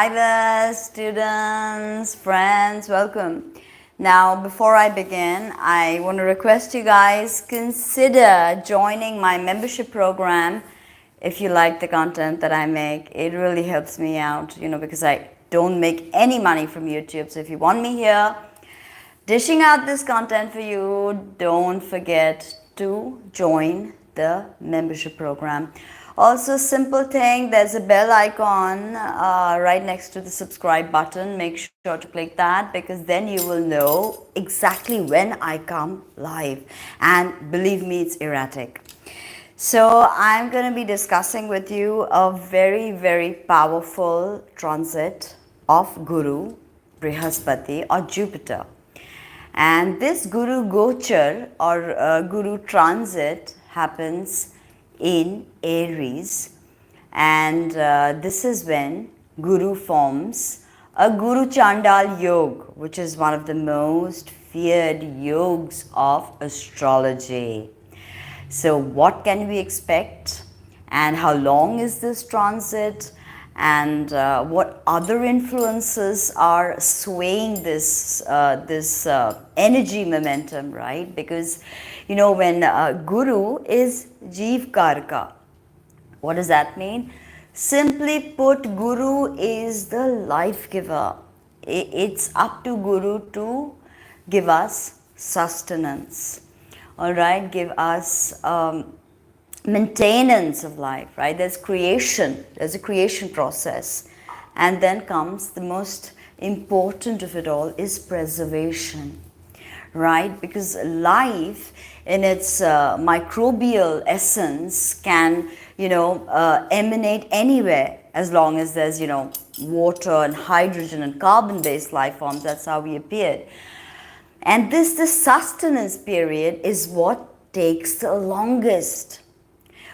Hi there, students, friends, welcome. Now, before I begin, I want to request you guys consider joining my membership program if you like the content that I make. It really helps me out, because I don't make any money from YouTube. So if you want me here, dishing out this content for you, don't forget to join the membership program. Also, simple thing, there's a bell icon right next to the subscribe button. Make sure to click that because then you will know exactly when I come live. And believe me, it's erratic. So I'm going to be discussing with you a very, very powerful transit of Guru, Brihaspati or Jupiter. And this Guru Gochar or Guru transit happens in Aries, and this is when Guru forms a Guru Chandaal Yoga, which is one of the most feared yogas of astrology. So, what can we expect, and how long is this transit? And what other influences are swaying this energy momentum, right? Because when Guru is Jeev Karka, what does that mean? Simply put, Guru is the life giver. It's up to Guru to give us sustenance, all right, give us maintenance of life, right? There's a creation process, and then comes the most important of it all is preservation, right? Because life in its microbial essence can emanate anywhere as long as there's water and hydrogen and carbon based life forms. That's how we appeared. And this sustenance period is what takes the longest.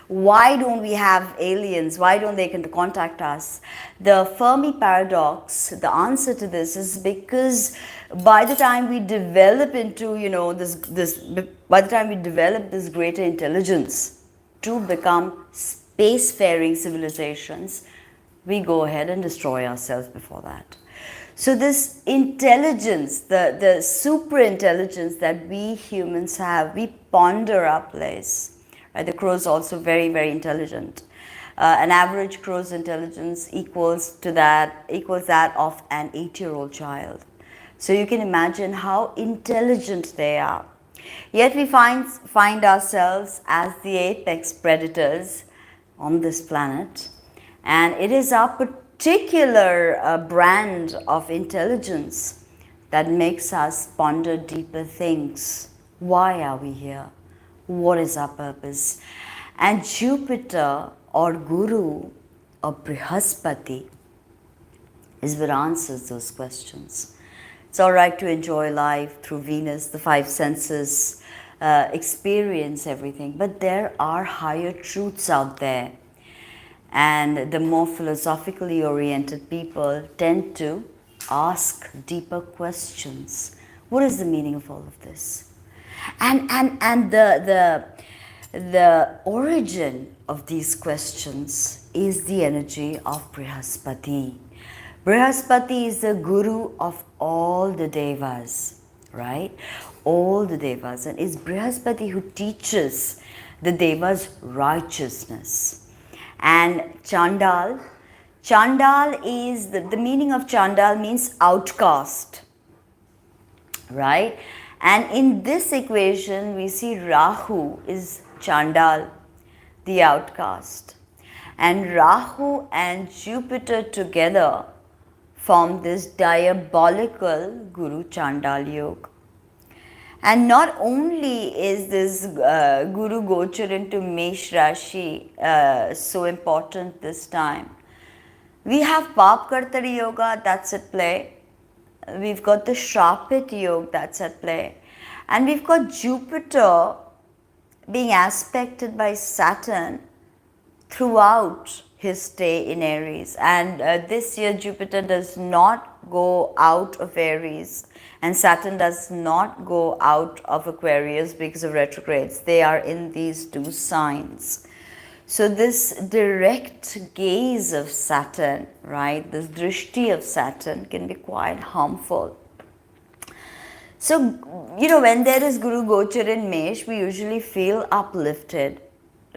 Why don't we have aliens? Why don't they contact us? The Fermi paradox, the answer to this is because by the time we develop into, by the time we develop this greater intelligence to become spacefaring civilizations, we go ahead and destroy ourselves before that. So this intelligence, the super intelligence that we humans have, we ponder our place. Right? The crow is also very, very intelligent. An average crow's intelligence equals that of an 8-year-old child. So you can imagine how intelligent they are. Yet we find ourselves as the apex predators on this planet, and it is our particular brand of intelligence that makes us ponder deeper things. Why are we here? What is our purpose? And Jupiter or Guru or Brihaspati is what answers those questions. It's all right to enjoy life through Venus, the 5 senses, experience everything, but there are higher truths out there. And the more philosophically oriented people tend to ask deeper questions. What is the meaning of all of this? And the origin of these questions is the energy of Brihaspati. Brihaspati is the guru of all the devas, right? All the devas. And it's Brihaspati who teaches the devas righteousness. And Chandaal is, the meaning of Chandaal means outcast, right? And in this equation, we see Rahu is Chandaal, the outcast. And Rahu and Jupiter together form this diabolical Guru Chandaal Yoga. And not only is this Guru Gochar into Mesh Rashi so important this time, we have Pap Kartari Yoga that's at play. We've got the Shrapit Yoga that's at play. And we've got Jupiter being aspected by Saturn throughout his stay in Aries. And this year Jupiter does not go out of Aries, and Saturn does not go out of Aquarius because of retrogrades. They are in these 2 signs. So this direct gaze of Saturn, right, this drishti of Saturn can be quite harmful. So, when there is Guru Gochar in Mesh, we usually feel uplifted,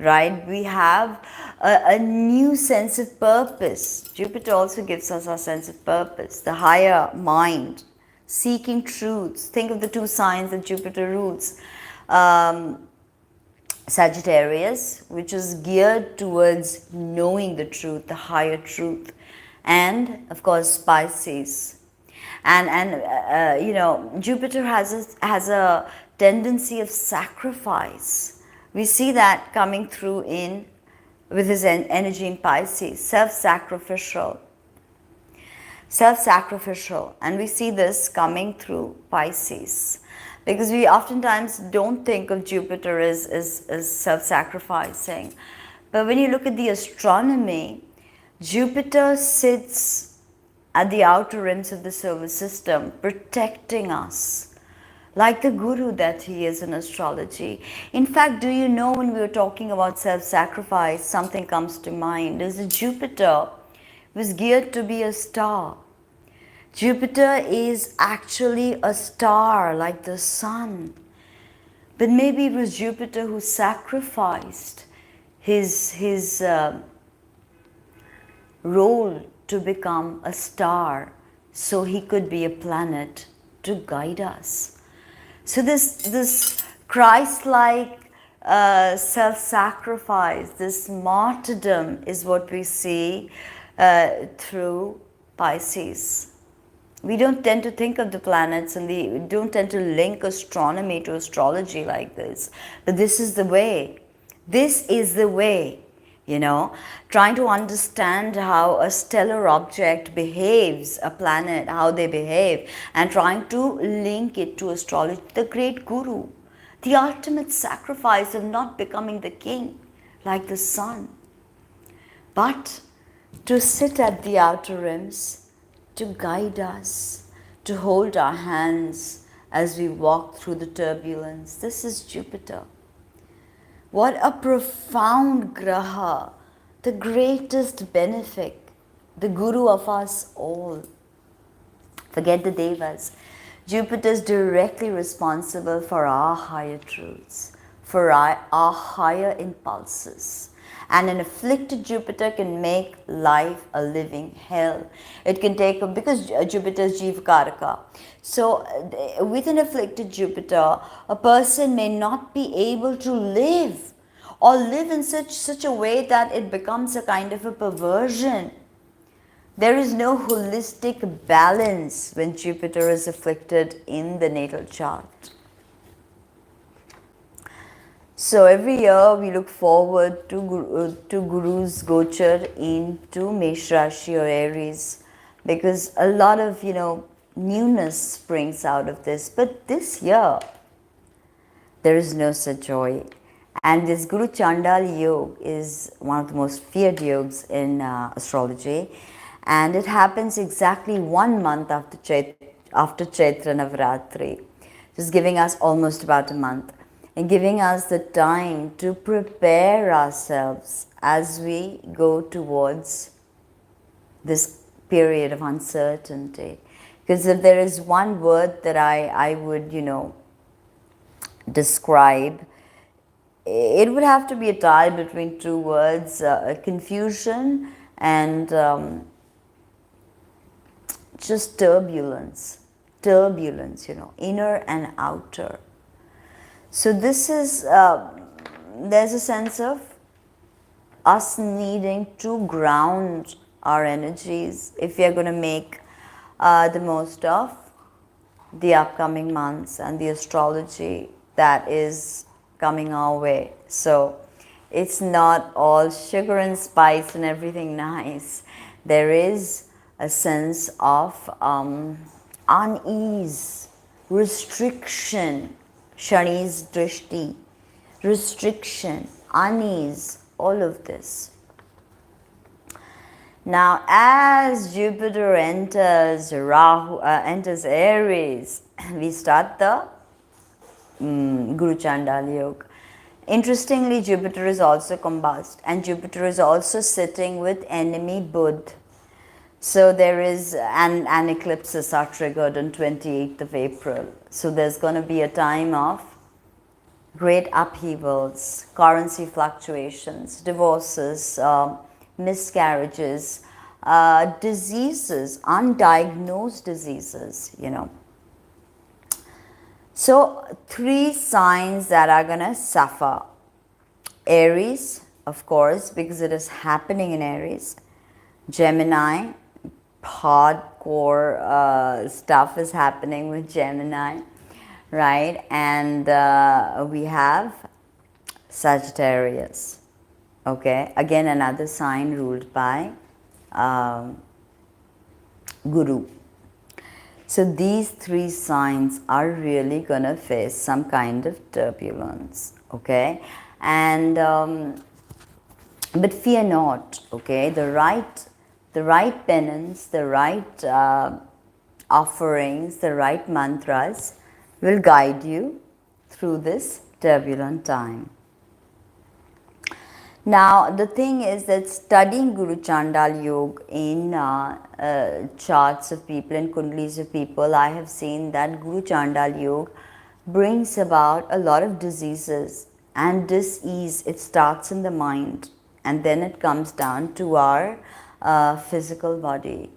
right? We have a new sense of purpose. Jupiter also gives us a sense of purpose, the higher mind, seeking truths. Think of the two signs that Jupiter rules. Sagittarius, which is geared towards knowing the truth, the higher truth, and of course Pisces. And Jupiter has a tendency of sacrifice. We see that coming through in with his energy in Pisces, self-sacrificial, and we see this coming through Pisces. Because we oftentimes don't think of Jupiter as self-sacrificing. But when you look at the astronomy, Jupiter sits at the outer rims of the solar system, protecting us, like the guru that he is in astrology. In fact, do you know, when we were talking about self-sacrifice, something comes to mind, is that Jupiter was geared to be a star. Jupiter is actually a star like the sun. But maybe it was Jupiter who sacrificed his role to become a star so he could be a planet to guide us. So this Christ-like self-sacrifice, this martyrdom is what we see through Pisces. We don't tend to think of the planets and we don't tend to link astronomy to astrology like this. But this is the way. This is the way, trying to understand how a stellar object behaves, a planet, how they behave, and trying to link it to astrology. The great guru, the ultimate sacrifice of not becoming the king like the sun, but to sit at the outer rims, to guide us, to hold our hands as we walk through the turbulence. This is Jupiter. What a profound graha, the greatest benefit, the guru of us all. Forget the devas. Jupiter is directly responsible for our higher truths, for our higher impulses. And an afflicted Jupiter can make life a living hell. It can take, because Jupiter is Jivakaraka. So with an afflicted Jupiter, a person may not be able to live, or live in such a way that it becomes a kind of a perversion. There is no holistic balance when Jupiter is afflicted in the natal chart. So every year we look forward to Guru's Gochar into Mesh Rashi or Aries, because a lot of newness springs out of this. But this year there is no such joy, and this Guru Chandaal Yoga is one of the most feared yogas in astrology, and it happens exactly 1 month after Chaitra Navaratri, just giving us almost about a month, and giving us the time to prepare ourselves as we go towards this period of uncertainty. Because if there is one word that I would, describe, it would have to be a tie between two words, confusion and just turbulence, inner and outer. So this is, there's a sense of us needing to ground our energies if we are going to make the most of the upcoming months and the astrology that is coming our way. So it's not all sugar and spice and everything nice. There is a sense of unease, restriction, Shani's drishti, restriction, unease, all of this. Now, as Jupiter enters Aries, we start the Guru Chandaal Yoga. Interestingly, Jupiter is also combust, and Jupiter is also sitting with enemy Buddha. So there is, and eclipses are triggered on 28th of April. So there's going to be a time of great upheavals, currency fluctuations, divorces, miscarriages, diseases, undiagnosed diseases, you know. So, three signs that are going to suffer. Aries, of course, because it is happening in Aries. Gemini, hardcore stuff is happening with Gemini, right? And we have Sagittarius, okay? Again, another sign ruled by Guru. So these three signs are really going to face some kind of turbulence, okay? And but fear not, okay? The right penance, the right offerings, the right mantras will guide you through this turbulent time. Now, the thing is that studying Guru Chandaal Yoga in charts of people and kundlis of people, I have seen that Guru Chandaal Yoga brings about a lot of diseases and dis-ease. It starts in the mind and then it comes down to our physical body.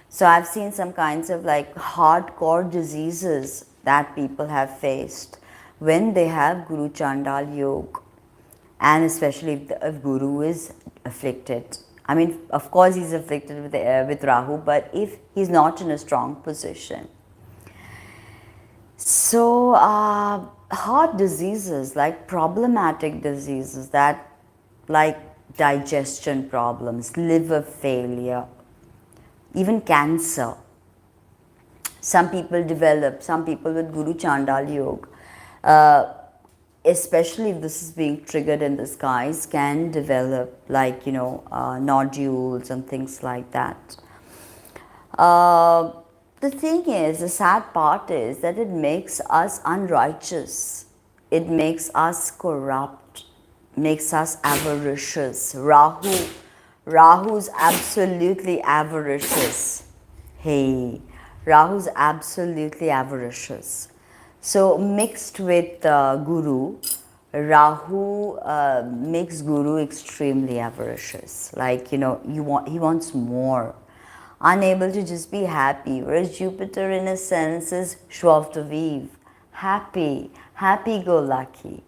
So I've seen some kinds of like hardcore diseases that people have faced when they have Guru Chandaal Yoga. And especially if the Guru is afflicted. I mean, of course he's afflicted with Rahu, but if he's not in a strong position. So, heart diseases, like problematic diseases that like digestion problems, liver failure, even cancer. Some people with Guru Chandaal Yoga, especially if this is being triggered in the skies, can develop like, you know, nodules and things like that. The thing is, the sad part is that it makes us unrighteous. It makes us corrupt, makes us avaricious. Rahu's absolutely avaricious. Hey, Rahu's absolutely avaricious. So mixed with Guru, Rahu makes Guru extremely avaricious. Like, you know, he wants more. Unable to just be happy. Whereas Jupiter in a sense is joie de vivre. Happy-go-lucky.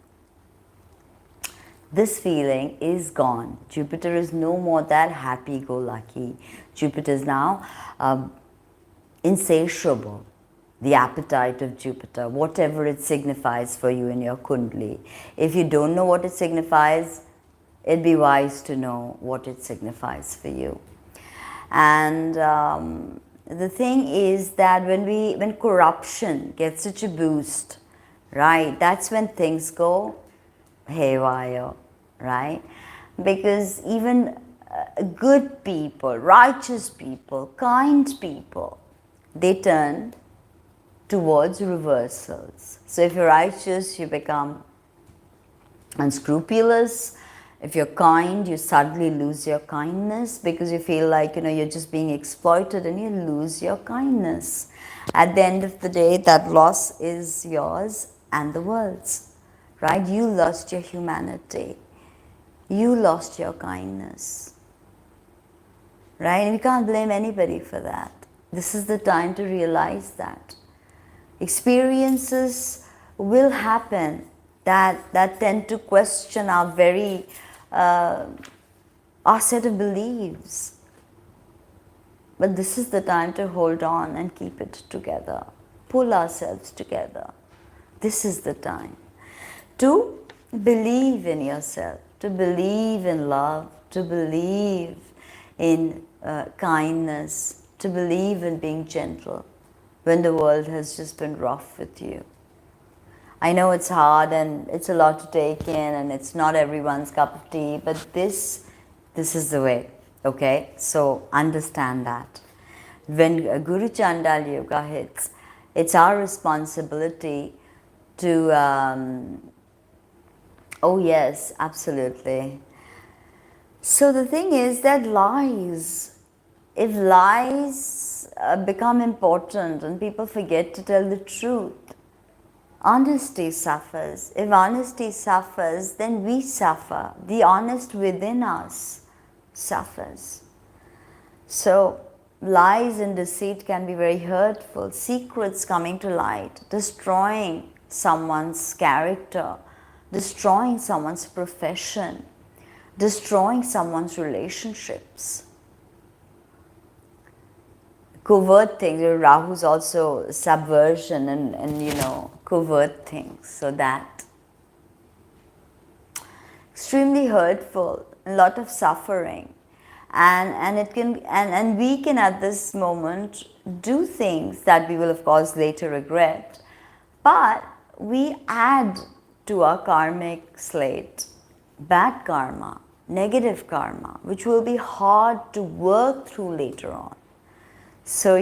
This feeling is gone. Jupiter is no more that happy-go-lucky. Jupiter is now insatiable. The appetite of Jupiter, whatever it signifies for you in your kundli. If you don't know what it signifies, it'd be wise to know what it signifies for you. And the thing is that when corruption gets such a boost, right, that's when things go haywire, right? Because even good people, righteous people, kind people, they turn towards reversals. So if you're righteous, you become unscrupulous. If you're kind, you suddenly lose your kindness because you feel like, you know, you're just being exploited and you lose your kindness. At the end of the day, that loss is yours and the world's, right? You lost your humanity. You lost your kindness, right? And we can't blame anybody for that. This is the time to realize that. Experiences will happen that tend to question our very our set of beliefs. But this is the time to hold on and keep it together. Pull ourselves together. This is the time to believe in yourself, to believe in love, to believe in kindness, to believe in being gentle when the world has just been rough with you. I know it's hard and it's a lot to take in and it's not everyone's cup of tea, but this is the way, okay? So understand that. When Guru Chandaal Yoga hits, it's our responsibility to Oh, yes, absolutely. So the thing is that lies, if lies become important and people forget to tell the truth, honesty suffers. If honesty suffers, then we suffer. The honest within us suffers. So, lies and deceit can be very hurtful. Secrets coming to light, destroying someone's character, destroying someone's profession, destroying someone's relationships. Covert things, Rahu's also subversion and covert things. So that extremely hurtful, a lot of suffering. And it can and we can at this moment do things that we will of course later regret, but we add to our karmic slate bad karma, negative karma, which will be hard to work through later on. So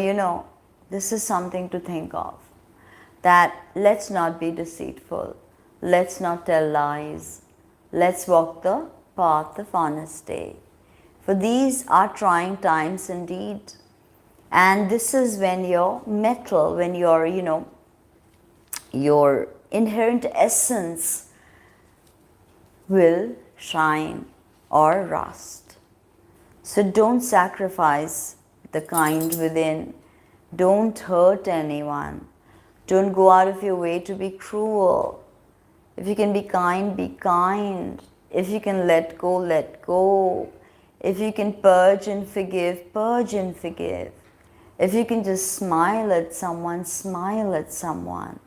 this is something to think of, that let's not be deceitful, let's not tell lies, let's walk the path of honesty. For these are trying times indeed. And this is when your metal, when your inherent essence will shine or rust. So don't sacrifice the kind within. Don't hurt anyone. Don't go out of your way to be cruel. If you can be kind, be kind. If you can let go, let go. If you can purge and forgive, purge and forgive. If you can just smile at someone, smile at someone.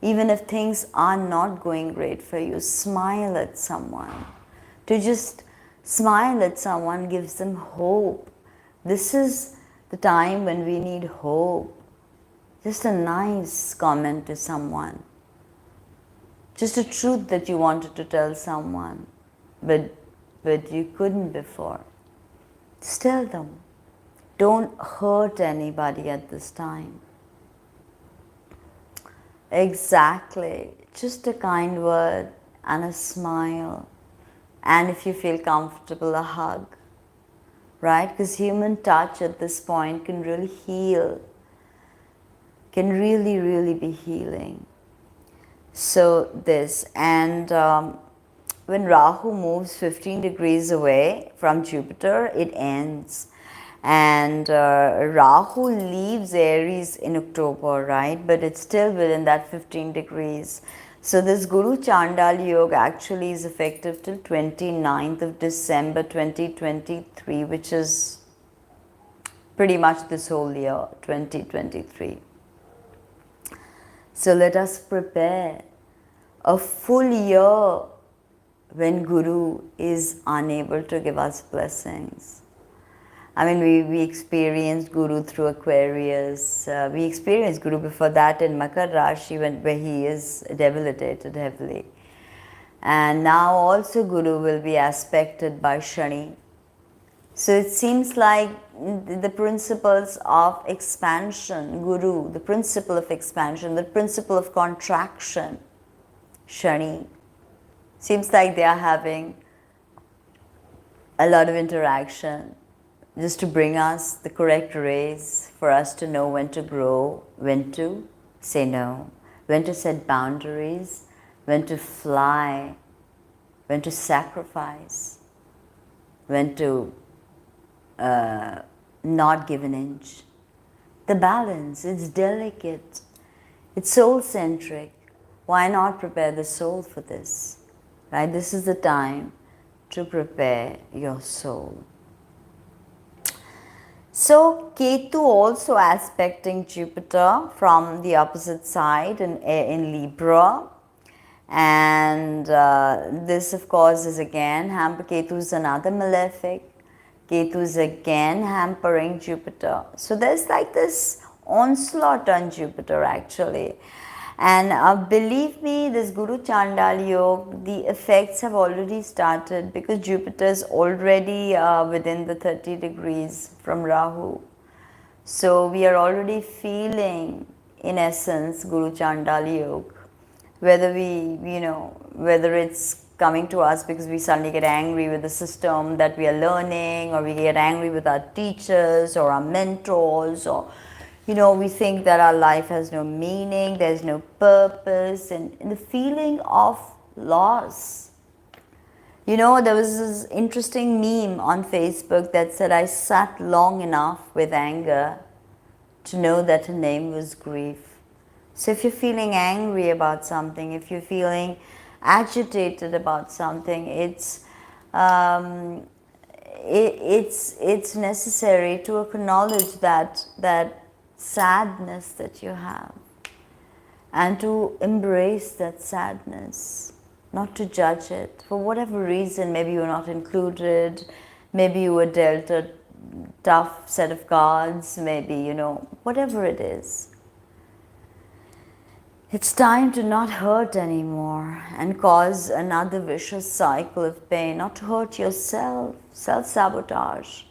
Even if things are not going great for you, smile at someone. To just smile at someone gives them hope. This is the time when we need hope. Just a nice comment to someone. Just a truth that you wanted to tell someone, but you couldn't before. Just tell them. Don't hurt anybody at this time. Exactly. Just a kind word and a smile. And if you feel comfortable, a hug. Right? Because human touch at this point can really heal. Can really, really be healing. So this, and when Rahu moves 15 degrees away from Jupiter, it ends. And Rahu leaves Aries in October, right? But it's still within that 15 degrees. So this Guru Chandaal Yoga actually is effective till 29th of December 2023, which is pretty much this whole year, 2023. So let us prepare a full year when Guru is unable to give us blessings. I mean, we experienced Guru through Aquarius. We experienced Guru before that in Makar Rashi where he is debilitated heavily. And now also Guru will be aspected by Shani. So it seems like the principles of expansion, Guru, the principle of expansion, the principle of contraction, Shani, seems like they are having a lot of interaction just to bring us the correct rays for us to know when to grow, when to say no, when to set boundaries, when to fly, when to sacrifice, when to not give an inch. The balance, it's delicate, it's soul-centric. Why not prepare the soul for this? Right? This is the time to prepare your soul. So Ketu also aspecting Jupiter from the opposite side in Libra. And this of course is again, Ketu is another malefic. Ketu is again hampering Jupiter. So there's like this onslaught on Jupiter actually. And believe me, this Guru Chandaal Yoga, the effects have already started because Jupiter is already within the 30 degrees from Rahu. So we are already feeling, in essence, Guru Chandaal Yoga. Whether whether it's coming to us because we suddenly get angry with the system that we are learning, or we get angry with our teachers or our mentors, or we think that our life has no meaning, there's no purpose, and the feeling of loss. There was this interesting meme on Facebook that said, I sat long enough with anger to know that her name was grief. So if you're feeling angry about something, if you're feeling agitated about something, it's necessary to acknowledge that sadness that you have, and to embrace that sadness, not to judge it. For whatever reason, maybe you were not included, maybe you were dealt a tough set of cards, maybe, whatever it is. It's time to not hurt anymore and cause another vicious cycle of pain, not to hurt yourself, self-sabotage.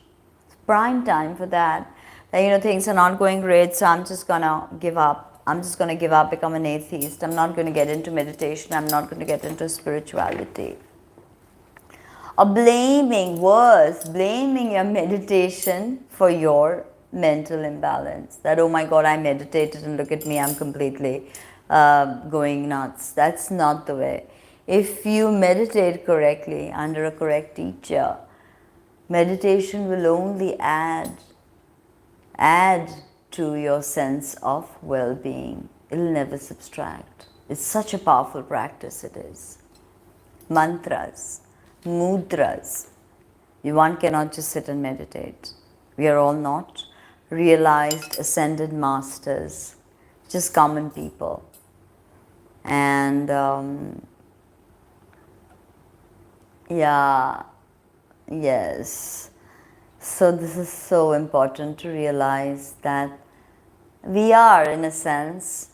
It's prime time for that. Things are not going great, so I'm just going to give up. I'm just going to give up, become an atheist. I'm not going to get into meditation. I'm not going to get into spirituality. Or blaming your meditation for your mental imbalance. That, oh my God, I meditated and look at me, I'm completely going nuts. That's not the way. If you meditate correctly under a correct teacher, meditation will only add to your sense of well-being. It'll never subtract. It's such a powerful practice, it is. Mantras, mudras. One cannot just sit and meditate. We are all not realized ascended masters, just common people. And yes. So this is so important to realize that we are, in a sense,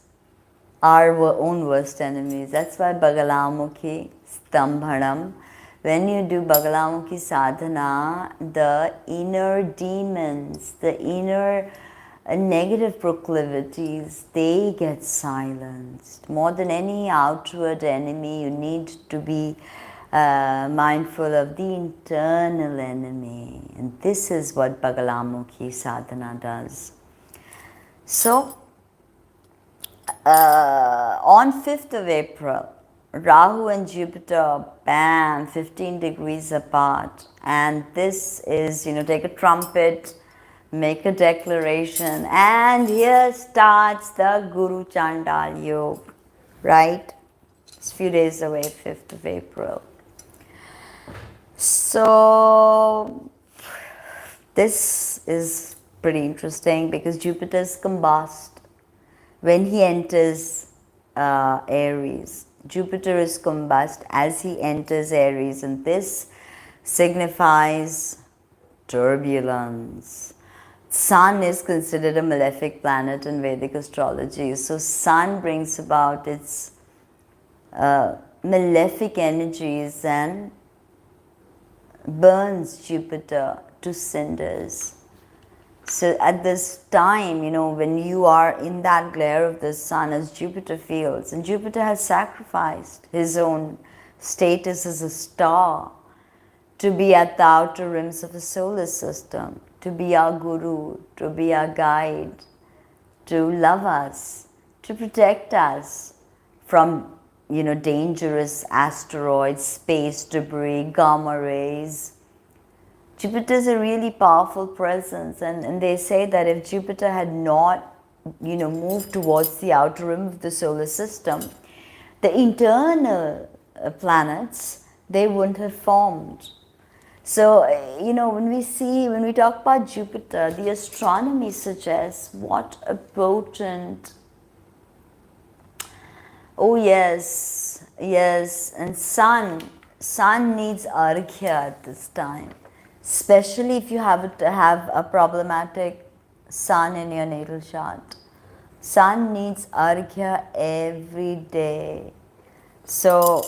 our own worst enemies. That's why Bagalamukhi Stambhanam, when you do Bagalamukhi sadhana, the inner demons, the inner negative proclivities, they get silenced. More than any outward enemy, you need to be mindful of the internal enemy. And this is what Bagalamukhi sadhana does. So, on 5th of April, Rahu and Jupiter, bam, 15 degrees apart. And this is, take a trumpet, make a declaration, and here starts the Guru Chandaal Yoga, right? It's a few days away, 5th of April. So, this is pretty interesting because Jupiter is combust when he enters Aries. Jupiter is combust as he enters Aries, and this signifies turbulence. Sun is considered a malefic planet in Vedic astrology. So Sun brings about its malefic energies and burns Jupiter to cinders. So at this time, when you are in that glare of the sun, as Jupiter feels, and Jupiter has sacrificed his own status as a star to be at the outer rims of the solar system, to be our guru, to be our guide, to love us, to protect us from, dangerous asteroids, space debris, gamma rays. Jupiter is a really powerful presence, and they say that if Jupiter had not, moved towards the outer rim of the solar system, the internal planets, they wouldn't have formed. So, when we talk about Jupiter, the astronomy suggests what a potent, oh yes, and sun needs arghya at this time. Especially if you have a problematic sun in your natal chart. Sun needs arghya every day. So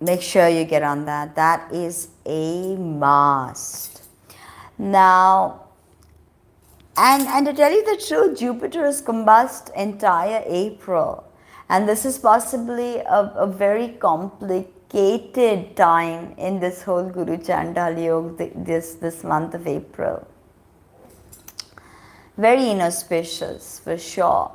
make sure you get on that. That is a must. Now, and to tell you the truth, Jupiter is combust entire April. And this is possibly a very complicated time in this whole Guru Chandaal Yoga this month of April. Very inauspicious for sure.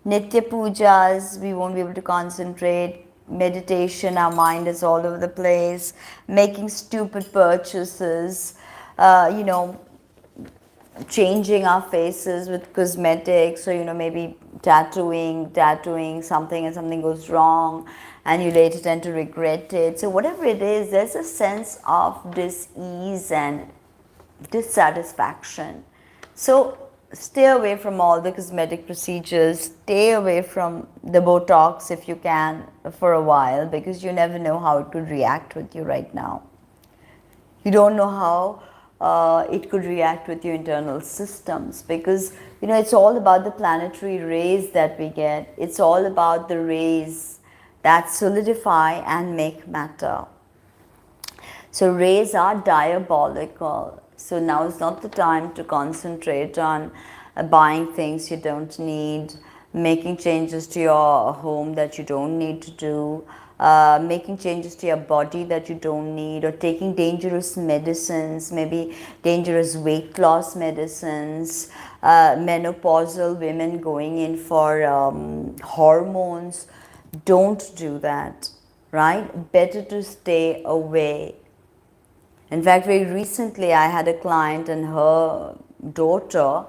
Nitya pujas, we won't be able to concentrate. Meditation, our mind is all over the place. Making stupid purchases, you know, changing our faces with cosmetics, or maybe tattooing something, and something goes wrong and you later tend to regret it. So whatever it is, there's a sense of dis-ease and dissatisfaction. So stay away from all the cosmetic procedures, stay away from the Botox if you can for a while, because you never know how it could react with you right now. You don't know how it could react with your internal systems, because it's all about the planetary rays that we get. It's all about the rays that solidify and make matter. So rays are diabolical. So now is not the time to concentrate on buying things you don't need, making changes to your home that you don't need to do, making changes to your body that you don't need, or taking dangerous medicines, maybe dangerous weight loss medicines, menopausal women going in for hormones. Don't do that, right? Better to stay away. In fact, very recently I had a client and her daughter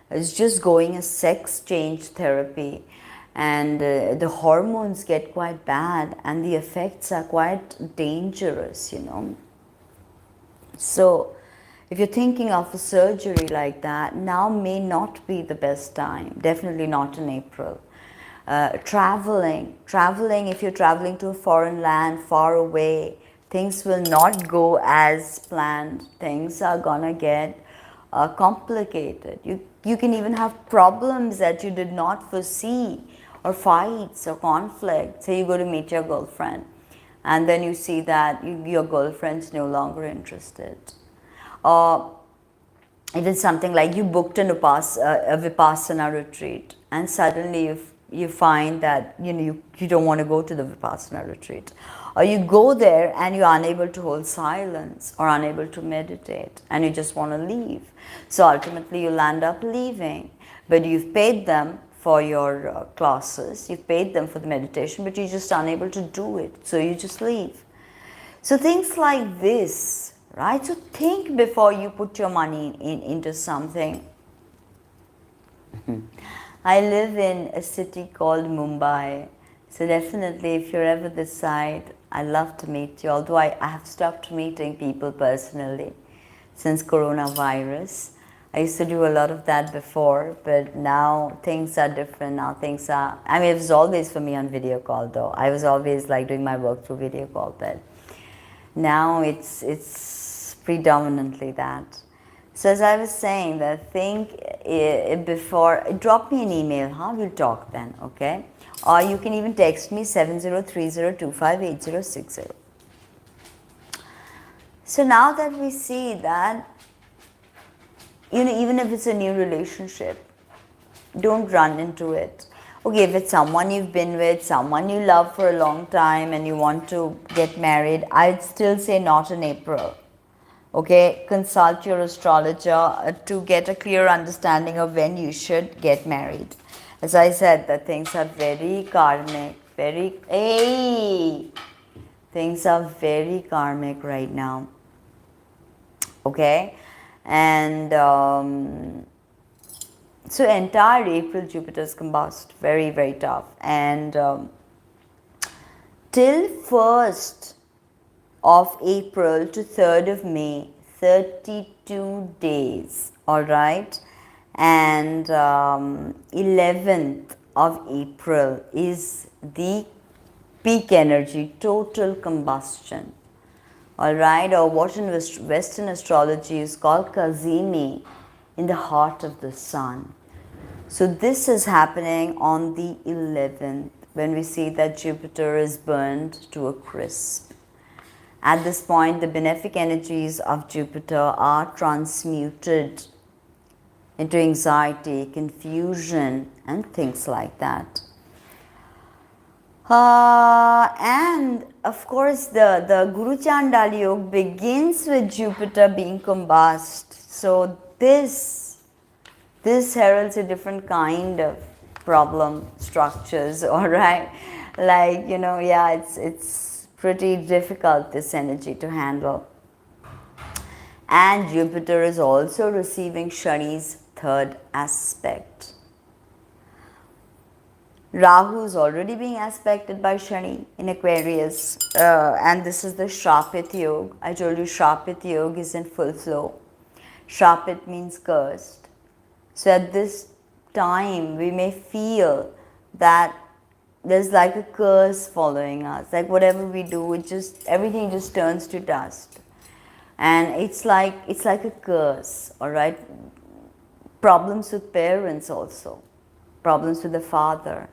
is just going a sex change therapy, and the hormones get quite bad and the effects are quite dangerous, So if you're thinking of a surgery like that, now may not be the best time, definitely not in April. Traveling, if you're traveling to a foreign land far away, things will not go as planned. Things are gonna get complicated. You can even have problems that you did not foresee, or fights or conflicts. Say you go to meet your girlfriend and then you see that your girlfriend's no longer interested. Or even something like you booked a Vipassana retreat and suddenly you find that you don't want to go to the Vipassana retreat, or you go there and you're unable to hold silence or unable to meditate and you just want to leave. So ultimately you'll end up leaving, but you've paid them for your classes, you've paid them for the meditation, but you're just unable to do it, so you just leave. So things like this, right? So think before you put your money into something. I live in a city called Mumbai. So definitely if you're ever this side, I'd love to meet you. Although I have stopped meeting people personally since coronavirus. I used to do a lot of that before, but now things are different. Now things are, it was always for me on video call though. I was always like doing my work through video call, but now it's predominantly that. So as I was saying, that think before, drop me an email, we'll talk then, okay? Or you can even text me 7030258060. So now that we see that, even if it's a new relationship, don't run into it. Okay, if it's someone you've been with, someone you love for a long time and you want to get married, I'd still say not in April. Okay, consult your astrologer to get a clear understanding of when you should get married. As I said, that things are very karmic, things are very karmic right now. Okay, and so entire April Jupiter's combust, very, very tough, and till 1st of April to 3rd of May, 32 days, all right, and 11th of April is the peak energy, total combustion, all right, or what in Western astrology is called Kazimi, in the heart of the sun. So this is happening on the 11th, when we see that Jupiter is burned to a crisp. At this point, the benefic energies of Jupiter are transmuted into anxiety, confusion, and things like that. And of course, the Guru Chandaal Yoga begins with Jupiter being combust. So this heralds a different kind of problem structures, all right? Like, yeah, it's pretty difficult, this energy to handle. And Jupiter is also receiving Shani's third aspect. Rahu is already being aspected by Shani in Aquarius, and this is the Shrapit Yoga. I told you Shrapit Yoga is in full flow. Shrapit means cursed. So at this time, we may feel that there's like a curse following us. Like whatever we do, everything just turns to dust, and it's like a curse. All right. Problems with parents also, problems with the father,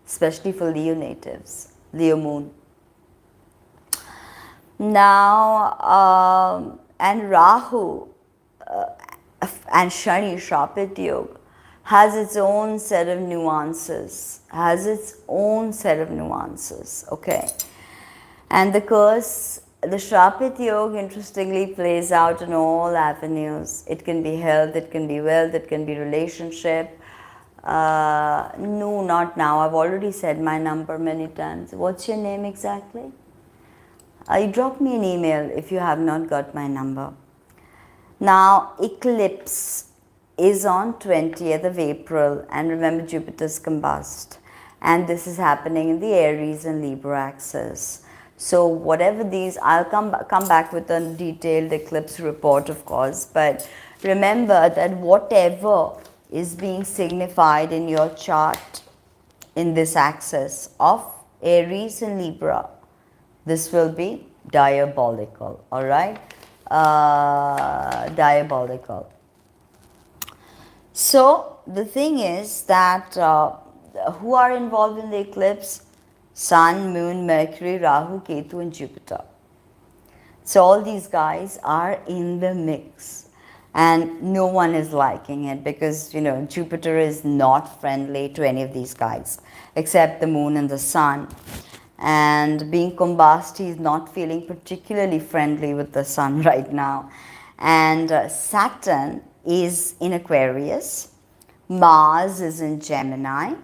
especially for Leo natives, Leo moon. Now, and Rahu and Shani, Shrapit Yoga, has its own set of nuances, okay? And the curse, the Shrapit Yoga, interestingly, plays out in all avenues. It can be health, it can be wealth, it can be relationship. No, not now. I've already said my number many times. What's your name exactly? You drop me an email if you have not got my number. Now, eclipse is on 20th of April, and remember Jupiter's combust, and this is happening in the Aries and Libra axis. So whatever these, I'll come back with a detailed eclipse report, of course, but remember that whatever is being signified in your chart in this axis of Aries and Libra, this will be diabolical, all right? Diabolical. So the thing is that who are involved in the eclipse? Sun, Moon, Mercury, Rahu, Ketu and Jupiter. So all these guys are in the mix, and no one is liking it because Jupiter is not friendly to any of these guys except the Moon and the Sun. And being combust, he is not feeling particularly friendly with the Sun right now. And Saturn is in Aquarius, Mars is in Gemini,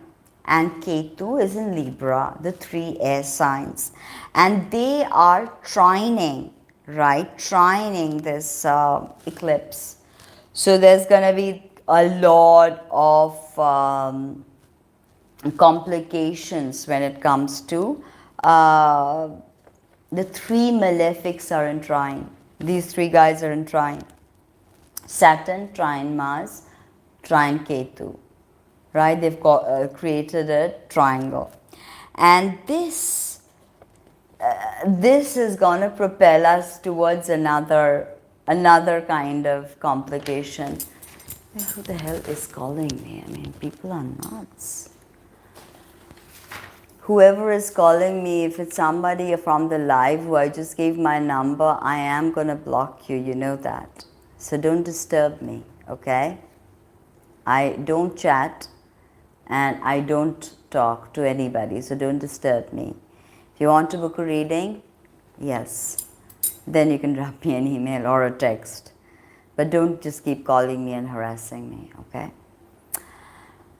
and Ketu is in Libra, the three air signs. And they are trining this eclipse. So there's going to be a lot of complications when it comes to the three malefics are in trine. These three guys are in trine. Saturn, trine Mars, trine Ketu. Right? They've created a triangle. And this is going to propel us towards another kind of complication. Who the hell is calling me? I mean, people are nuts. Whoever is calling me, if it's somebody from the live who I just gave my number, I am going to block you. You know that. So don't disturb me, okay? I don't chat and I don't talk to anybody, so don't disturb me. If you want to book a reading, yes, then you can drop me an email or a text. But don't just keep calling me and harassing me, okay?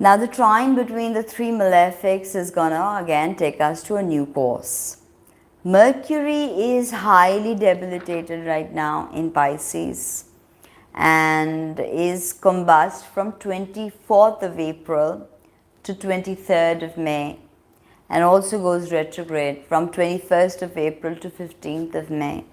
Now the trine between the three malefics is gonna again take us to a new course. Mercury is highly debilitated right now in Pisces and is combust from 24th of April to 23rd of May, and also goes retrograde from 21st of April to 15th of May.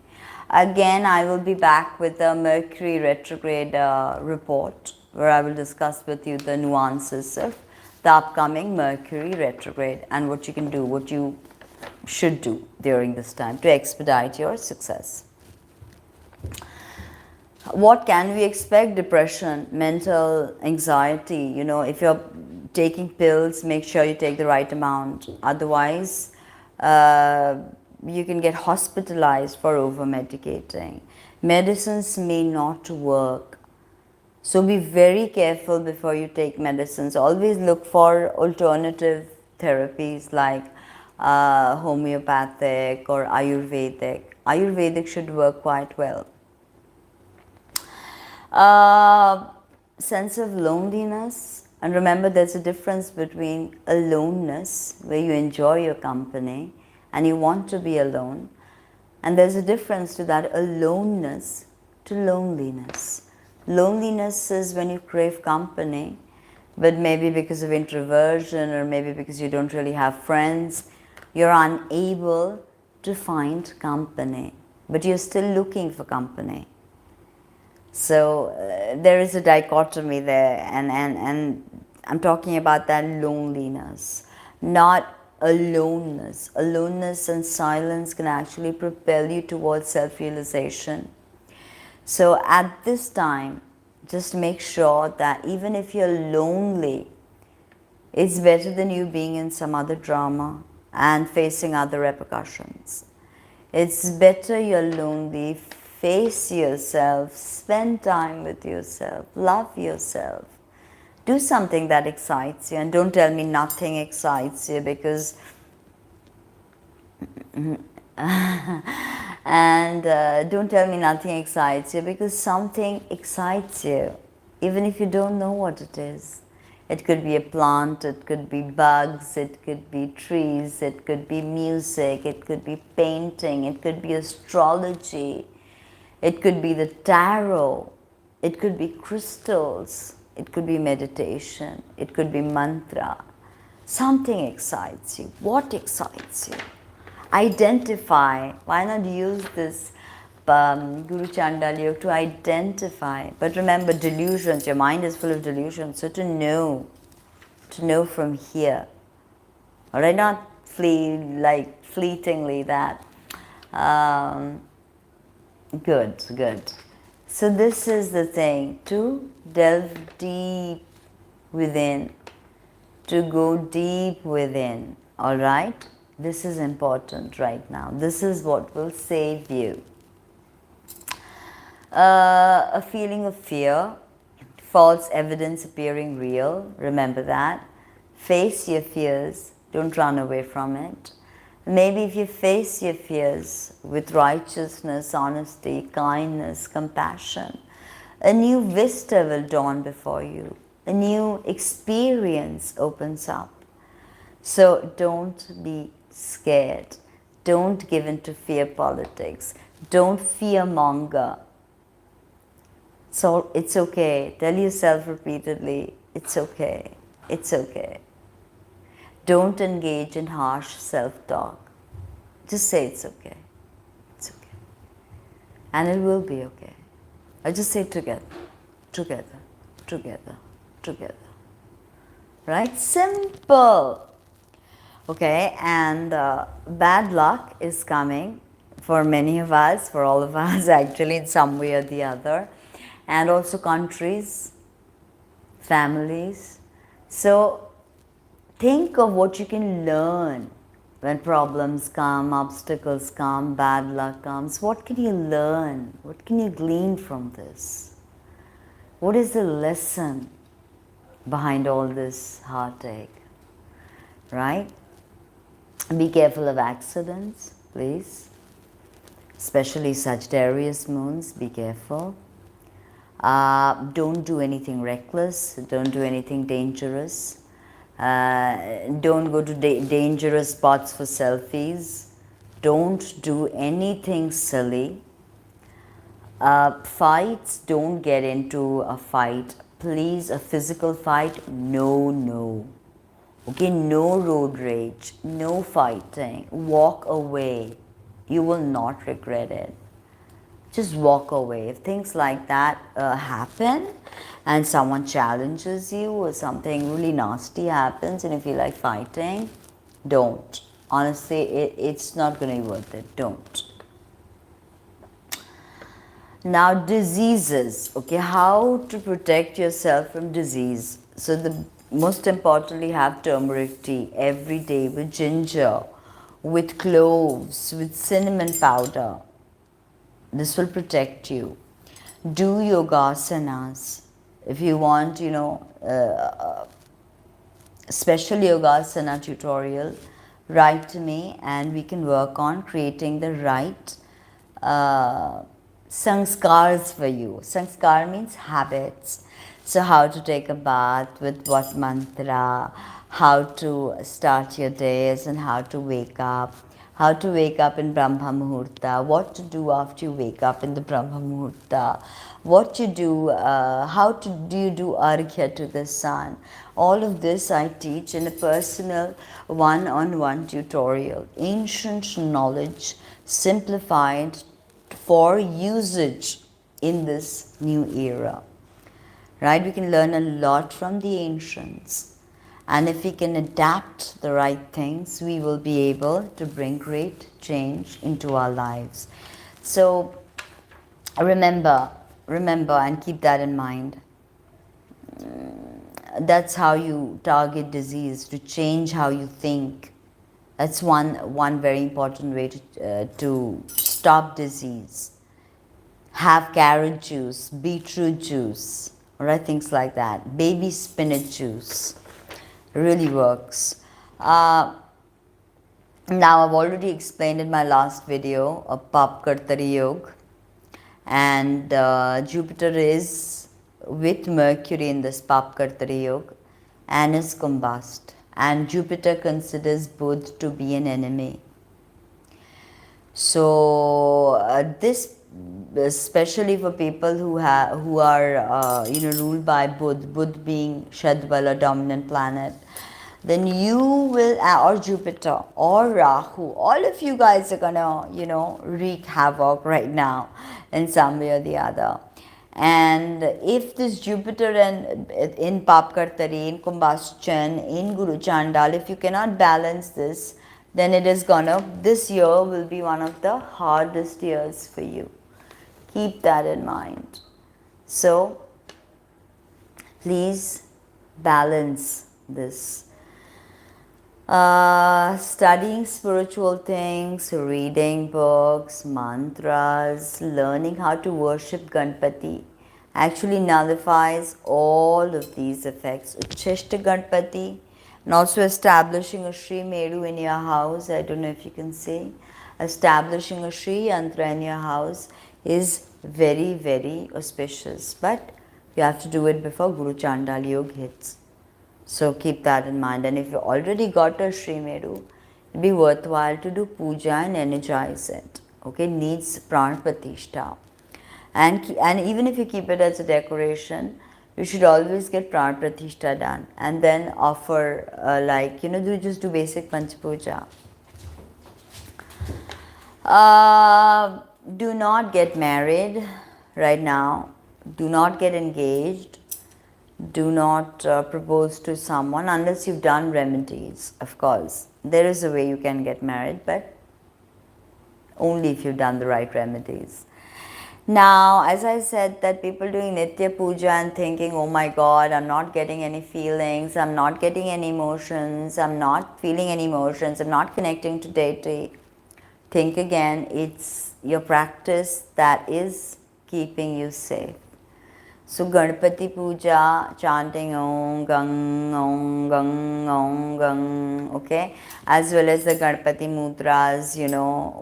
Again, I will be back with a Mercury retrograde report where I will discuss with you the nuances of the upcoming Mercury retrograde and what you can do, what you should do during this time to expedite your success. What can we expect? Depression, mental anxiety. If you're taking pills, make sure you take the right amount. Otherwise, you can get hospitalized for over-medicating. Medicines may not work. So be very careful before you take medicines. Always look for alternative therapies like homeopathic or Ayurvedic. Ayurvedic should work quite well. Sense of loneliness, and remember there's a difference between aloneness, where you enjoy your company and you want to be alone, and there's a difference to that aloneness to loneliness. Loneliness is when you crave company, but maybe because of introversion or maybe because you don't really have friends, you're unable to find company, but you're still looking for company. So there is a dichotomy there, and I'm talking about that loneliness, not aloneness. Aloneness and silence can actually propel you towards self-realization. So at this time, just make sure that even if you're lonely, it's better than you being in some other drama and facing other repercussions. It's better you're lonely, face yourself, spend time with yourself, love yourself. Do something that excites you, and don't tell me nothing excites you, because and don't tell me nothing excites you, because something excites you, even if you don't know what it is. It could be a plant, it could be bugs, it could be trees, it could be music, it could be painting, it could be astrology, it could be the tarot, it could be crystals, it could be meditation, it could be mantra. Something excites you. What excites you? Identify. Why not use this Guru Chandaal Yoga to identify? But remember, delusions, your mind is full of delusions. So to know from here. All right, not fleetingly that. Good. So this is the thing, to delve deep within, to go deep within. All right? This is important right now. This is what will save you. A feeling of fear, false evidence appearing real. Remember that. Face your fears. Don't run away from it. Maybe if you face your fears with righteousness, honesty, kindness, compassion, a new vista will dawn before you. A new experience opens up. So don't be scared. Don't give in to fear politics. Don't fearmonger. So it's okay. Tell yourself repeatedly, it's okay. It's okay. Don't engage in harsh self-talk. Just say it's okay. It's okay. And it will be okay. I just say together, together, together, together. Right? Simple. Okay, and bad luck is coming for many of us, for all of us actually, in some way or the other. And also countries, families. So think of what you can learn when problems come, obstacles come, bad luck comes. What can you learn? What can you glean from this? What is the lesson behind all this heartache? Right? Be careful of accidents, please. Especially Sagittarius moons, be careful. Don't do anything reckless. Don't do anything dangerous. Don't go to dangerous spots for selfies. Don't do anything silly. Fights, don't get into a fight. Please, a physical fight, no. Okay, no road rage, no fighting. Walk away. You will not regret it. Just walk away. If things like that happen and someone challenges you or something really nasty happens and you feel like fighting, don't. Honestly, it's not going to be worth it. Don't. Now, diseases. Okay, how to protect yourself from disease. So, most importantly, have turmeric tea every day with ginger, with cloves, with cinnamon powder. This will protect you. Do yogasanas. If you want, special yogasana tutorial, write to me and we can work on creating the right uh, sanskars for you. Sanskar means habits. So how to take a bath, with what mantra, how to start your days and how to wake up in Brahma Muhurta, what to do after you wake up in the Brahma Muhurta, what you do, how to do you do arghya to the sun. All of this I teach in a personal one-on-one tutorial. Ancient knowledge simplified for usage in this new era. Right? We can learn a lot from the ancients. And if we can adapt the right things, we will be able to bring great change into our lives. So remember and keep that in mind. That's how you target disease, to change how you think. That's one very important way to stop disease. Have carrot juice, beetroot juice, alright, things like that. Baby spinach juice really works. Now I've already explained in my last video a Pap Kartari Yoga, and Jupiter is with Mercury in this Pap Kartari Yoga and is combust, and Jupiter considers Buddha to be an enemy. So this, especially for people who are ruled by Buddha being Shadbala, dominant planet, then you will, or Jupiter or Rahu, all of you guys are gonna wreak havoc right now in some way or the other. And if this Jupiter and in Papkartari, in combustion, in Guru Chandaal, if you cannot balance this, then it is this year will be one of the hardest years for you. Keep that in mind. So please balance this. Studying spiritual things, reading books, mantras, learning how to worship Ganpati actually nullifies all of these effects. Uchishta Ganpati, and also establishing a Sri Meru in your house. I don't know if you can see. Establishing a Sri Yantra in your house is very, very auspicious. But you have to do it before Guru Chandaal Yoga hits. So keep that in mind. And if you already got a Sri Meru, it'll be worthwhile to do puja and energize it. Okay, needs pran pratishtha. And even if you keep it as a decoration, you should always get pran pratishtha done. And then offer just do basic panch puja. Do not get married right now. Do not get engaged. Do not propose to someone unless you've done remedies, of course. There is a way you can get married, but only if you've done the right remedies. Now, as I said, that people doing Nitya Puja and thinking, oh my God, I'm not getting any feelings, I'm not getting any emotions, I'm not feeling any emotions, I'm not connecting to deity. Think again, it's your practice that is keeping you safe. So Ganpati Puja, chanting Om Gang, Om Gang, Om Gang, okay? As well as the Ganpati Mudras,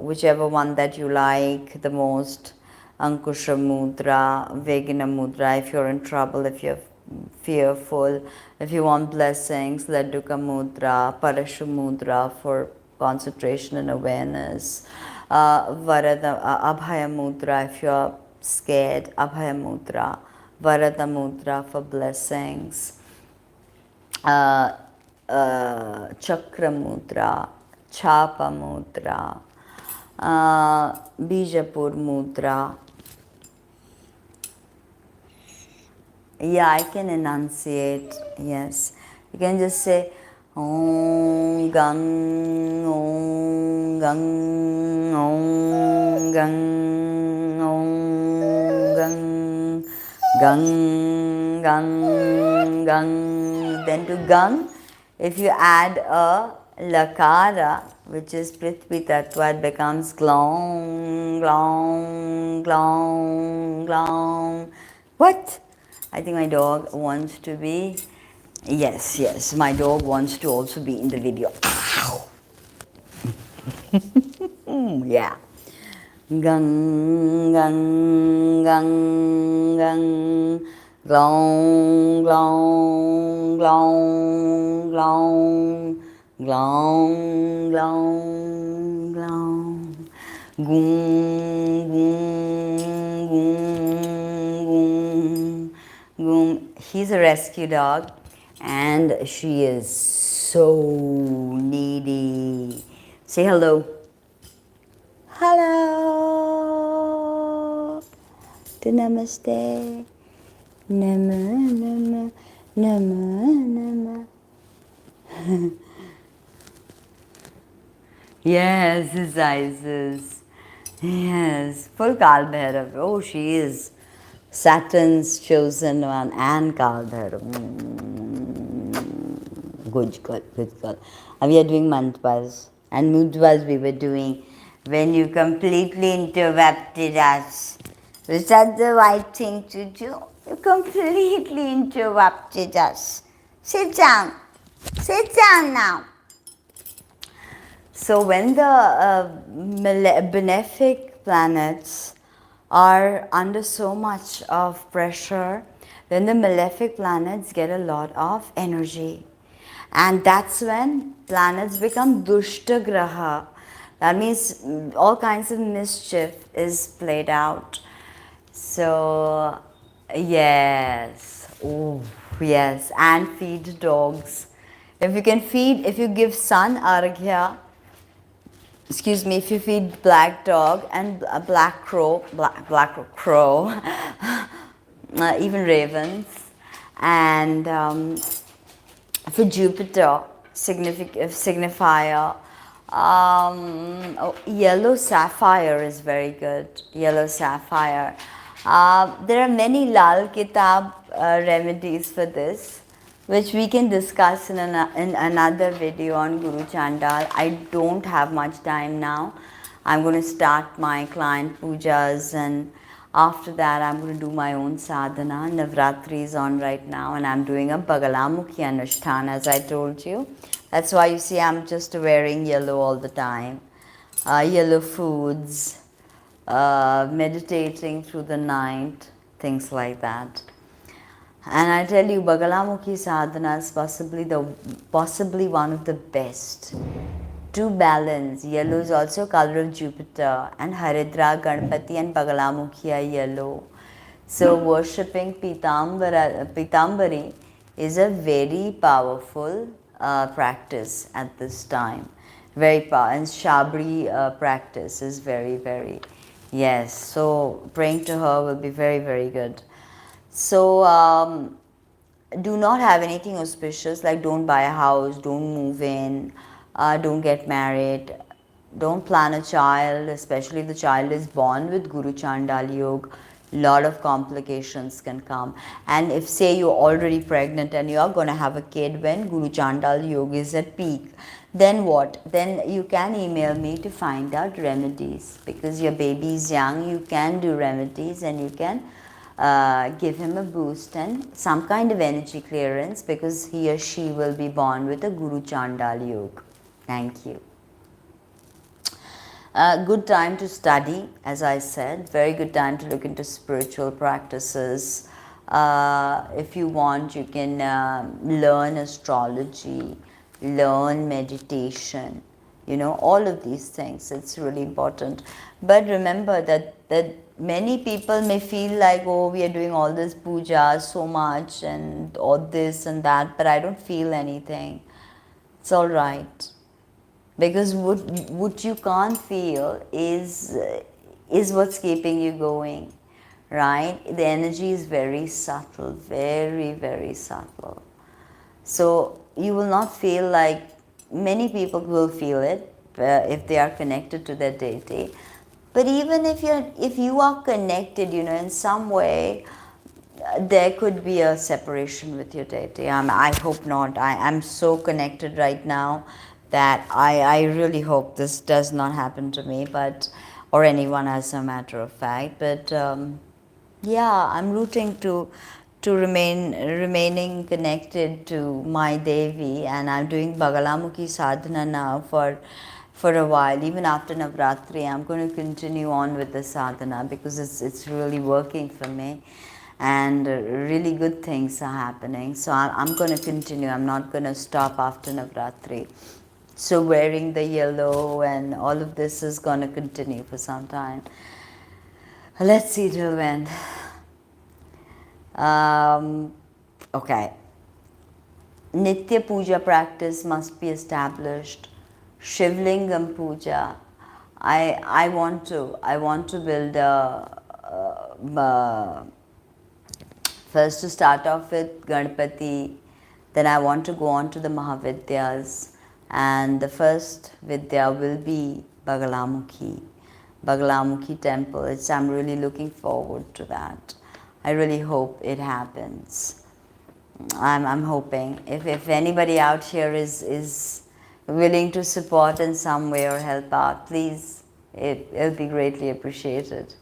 whichever one that you like the most. Ankusha Mudra, Vegana Mudra, if you're in trouble, if you're fearful, if you want blessings, Ladduka Mudra, Parashu Mudra for concentration and awareness, Varada, Abhaya Mudra, if you're scared, Abhaya Mudra. Varada Mudra for blessings, Chakra Mudra, Chapa Mudra, Bijapur Mudra. Yeah, I can enunciate, yes. You can just say Om Gang, Om Gang, Om Gang, Om Gang. Gang, gang, gang. Then to gang, if you add a lakara, which is Prithvi Tattva, it becomes glong, glong, glong, glong. What? I think my dog wants to be, yes, my dog wants to also be in the video. Ow. Yeah. Gang, gang, gang, gang. Glong, glong, glong, glong. Glong, glong, glong. Goom, goom, goom, goom, goom. He's a rescue dog and she is so needy. Say hello. Hello. To namaste. Nama, nama, nama, nama. Yes, his eyes is. Yes, full Kal Bhairav. Oh, she is Saturn's chosen one and Kal Bhairav. Good girl, good girl. And we are doing mantras. And mudras we were doing when you completely interrupted us. Was that the right thing to do? You completely interrupted us. Sit down. Sit down now. So when the benefic planets are under so much of pressure, then the malefic planets get a lot of energy. And that's when planets become dushta graha. That means all kinds of mischief is played out. So, yes, oh, yes, and feed dogs. If you can feed, if you give sun arghya, excuse me, if you feed black dog and a black crow, even ravens, and for Jupiter, signifier, yellow sapphire is very good. Yellow sapphire. There are many Lal Kitab remedies for this, which we can discuss in another video on Guru Chandaal. I don't have much time now. I'm going to start my client pujas, and after that I'm going to do my own sadhana. Navratri is on right now and I'm doing a Bagalamukhi Anushthan, as I told you. That's why you see I'm just wearing yellow all the time. Yellow foods, meditating through the night, things like that. And I tell you, Bagalamukhi sadhana is possibly one of the best to balance. Yellow is also color of Jupiter, and Haridra, Ganpati and Bagalamukhi are yellow. So worshipping Pitambari is a very powerful practice at this time. Very powerful. And Shabri practice is very, yes. So praying to her will be very good. So do not have anything auspicious, like don't buy a house, don't move in, don't get married, don't plan a child, especially if the child is born with Guru Chandaal Yoga. Lot of complications can come. And if say you're already pregnant and you are going to have a kid when Guru Chandaal Yoga is at peak, then what? Then you can email me to find out remedies, because your baby is young. You can do remedies and you can give him a boost and some kind of energy clearance, because he or she will be born with a Guru Chandaal Yoga. Thank you. Good time to study, as I said. Very good time to look into spiritual practices. If you want, you can learn astrology, learn meditation, all of these things. It's really important. But remember that many people may feel like, oh, we are doing all this puja so much and all this and that, but I don't feel anything. It's all right. Because what you can't feel is what's keeping you going, right? The energy is very subtle, very subtle. So you will not feel like, many people will feel it if they are connected to their deity. But even if you are connected, in some way, there could be a separation with your deity. I hope not. I'm so connected right now that I really hope this does not happen to me, or anyone, as a matter of fact. But yeah, I'm rooting to remaining connected to my Devi, and I'm doing Bagalamukhi sadhana now for for a while. Even after Navratri, I'm going to continue on with the sadhana because it's really working for me, and really good things are happening. So I'm going to continue. I'm not going to stop after Navratri. So wearing the yellow and all of this is going to continue for some time. Let's see till when. Okay. Nitya Puja practice must be established. Shivlingam Puja. I want to build first to start off with Ganpati, then I want to go on to the Mahavidyas, and the first Vidya will be Bagalamukhi temple. I'm really looking forward to that. I really hope it happens. I'm hoping if anybody out here is willing to support in some way or help out, please, it'll be greatly appreciated.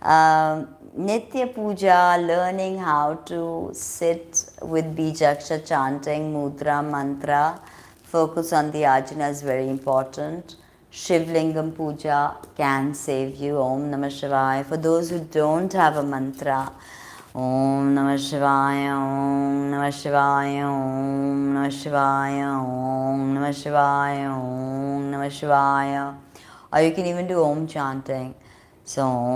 Nitya Puja, learning how to sit with Bijaksha chanting, mudra, mantra, focus on the ajna is very important. Shivlingam Puja can save you. Om Namah Shivaya. For those who don't have a mantra, Om Namah Shivaya, Om Namah Shivaya, Om Namah Shivaya, Om Namah Shivaya, Om Namah Shivaya. Or you can even do Om chanting. So Om,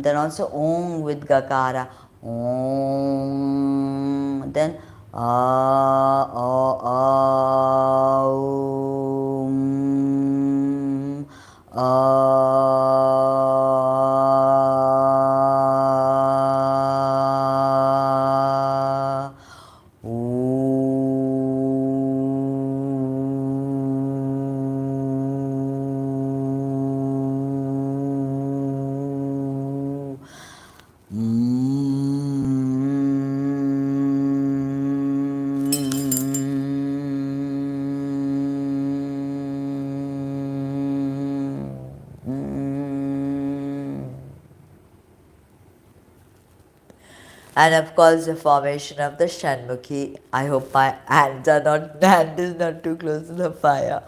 then also Om with Gakara. Om, then and of course the formation of the Shanmukhi. I hope my hand is not too close to the fire.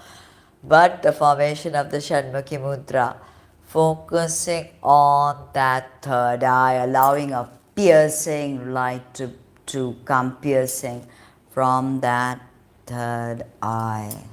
But the formation of the Shanmukhi mudra, focusing on that third eye, allowing a piercing light to come piercing from that third eye.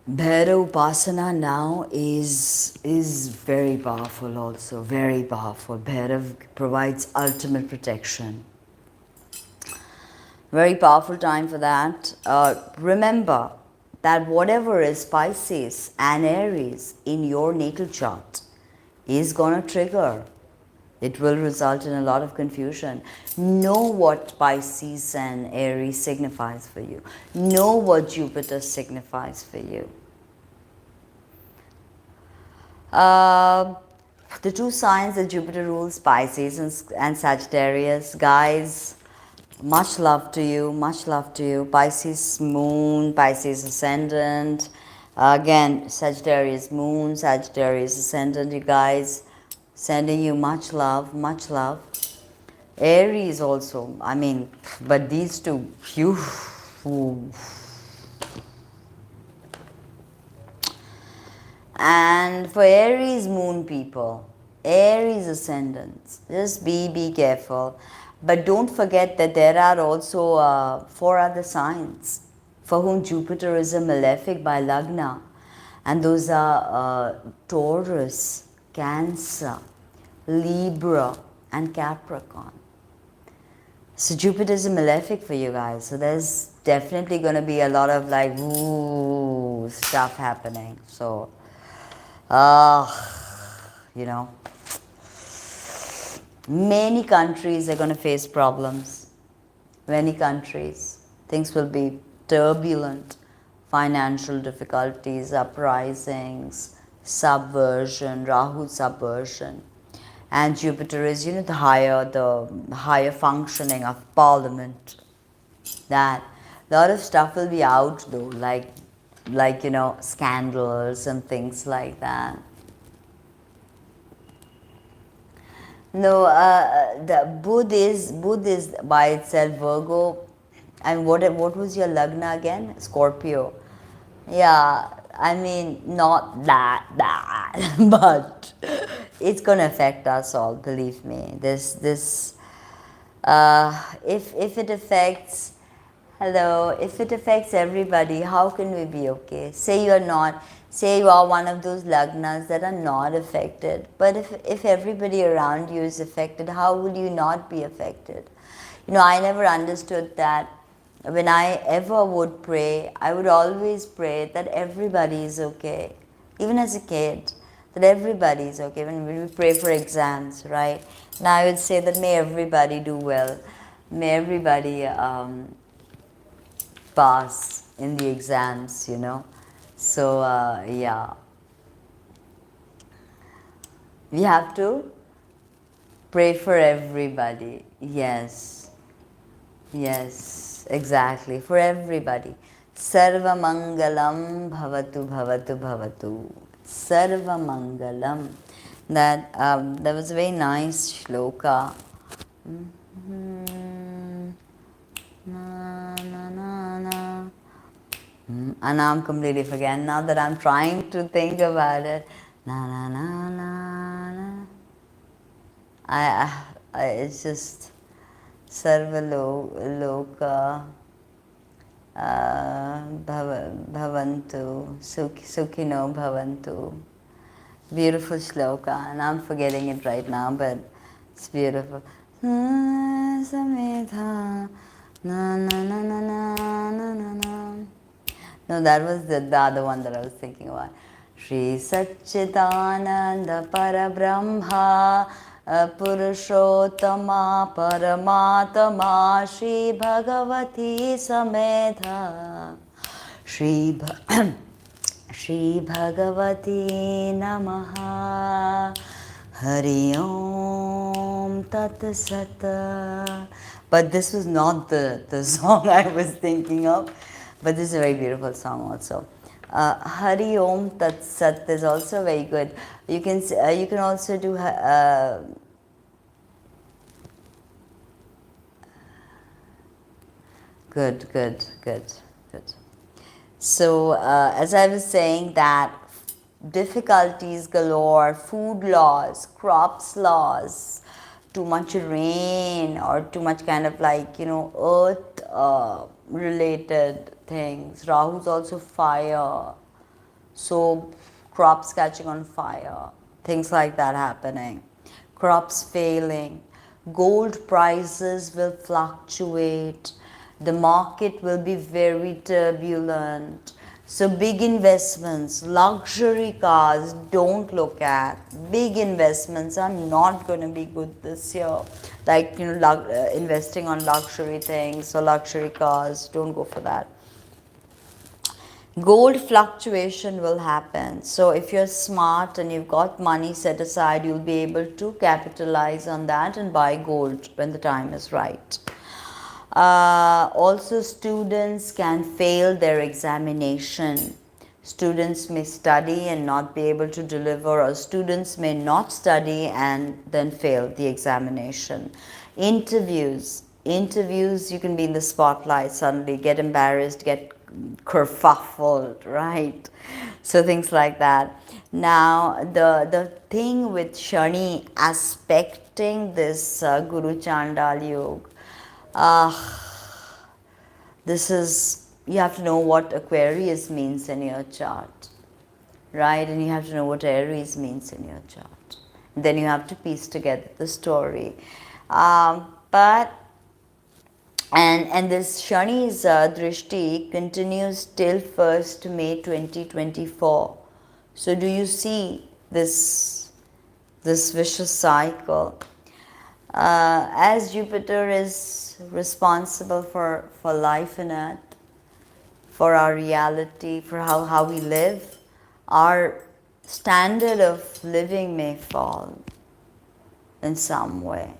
Bhairav Upasana now is very powerful also, very powerful. Bhairav provides ultimate protection. Very powerful time for that. Remember that whatever is Pisces and Aries in your natal chart is going to trigger. It will result in a lot of confusion. Know what Pisces and Aries signifies for you. Know what Jupiter signifies for you. The two signs that Jupiter rules, Pisces and Sagittarius. Guys, much love to you, much love to you. Pisces moon, Pisces ascendant. Again, Sagittarius moon, Sagittarius ascendant, you guys. Sending you much love, much love. Aries also, I mean, but these two, phew. And for Aries moon people, Aries ascendants, just be careful. But don't forget that there are also 4 other signs for whom Jupiter is a malefic by Lagna. And those are Taurus, Cancer, Libra and Capricorn. So Jupiter is a malefic for you guys. So there's definitely going to be a lot of like ooh stuff happening. So, you know, many countries are going to face problems. Many countries. Things will be turbulent. Financial difficulties, uprisings, subversion, Rahu subversion. And Jupiter is, you know, the higher functioning of Parliament. That a lot of stuff will be out though, like like, scandals and things like that. No, the Buddh is by itself Virgo. And what was your lagna again? Scorpio. Yeah, I mean, not that bad, but it's gonna affect us all. Believe me. If it affects, hello, if it affects everybody, how can we be okay? Say you are one of those lagnas that are not affected. But if everybody around you is affected, how will you not be affected? I never understood that. When I ever would pray, I would always pray that everybody is okay. Even as a kid, that everybody is okay. When we pray for exams, right? Now I would say that may everybody do well. May everybody pass in the exams. So, yeah. We have to pray for everybody. Yes. Yes, exactly. For everybody. Sarva Mangalam Bhavatu Bhavatu Bhavatu. Sarva Mangalam. That was a very nice shloka. Na, na, na, na. And now I'm completely forgetting. Now that I'm trying to think about it. Na na na na na. It's just Sarva Loka Bhavantu Sukhino Bhavantu. Beautiful shloka, and I'm forgetting it right now, but it's beautiful. Sametha na na na na na na na na. No, that was the other one that I was thinking about. Shri Satchitananda Parabrahma Purushottama Paramatma Shri Bhagavati Sametha Shri Bhagavati Namaha Hari Om Tat Sat. But this was not the song I was thinking of. But this is a very beautiful song also. Hari Om Tat Sat is also very good. You can also do good. So as I was saying, that difficulties galore, food loss, crops loss, too much rain, or too much kind of earth related things. Rahu's also fire, so crops catching on fire, things like that happening, crops failing, gold prices will fluctuate, the market will be very turbulent. So big investments, luxury cars, don't look at. Big investments are not going to be good this year. Like, investing on luxury things or luxury cars, don't go for that. Gold fluctuation will happen. So if you're smart and you've got money set aside, you'll be able to capitalize on that and buy gold when the time is right. Also, students can fail their examination. Students may study and not be able to deliver, or students may not study and then fail the examination. Interviews, you can be in the spotlight suddenly, get embarrassed, get kerfuffled, right? So things like that. Now, the thing with Shani aspecting this Guru Chandaal Yoga, this is, you have to know what Aquarius means in your chart, right? And you have to know what Aries means in your chart. And then you have to piece together the story. And this Shani's Drishti continues till 1st May 2024. So do you see this vicious cycle? As Jupiter is responsible for life in Earth, for our reality, for how we live, our standard of living may fall in some way.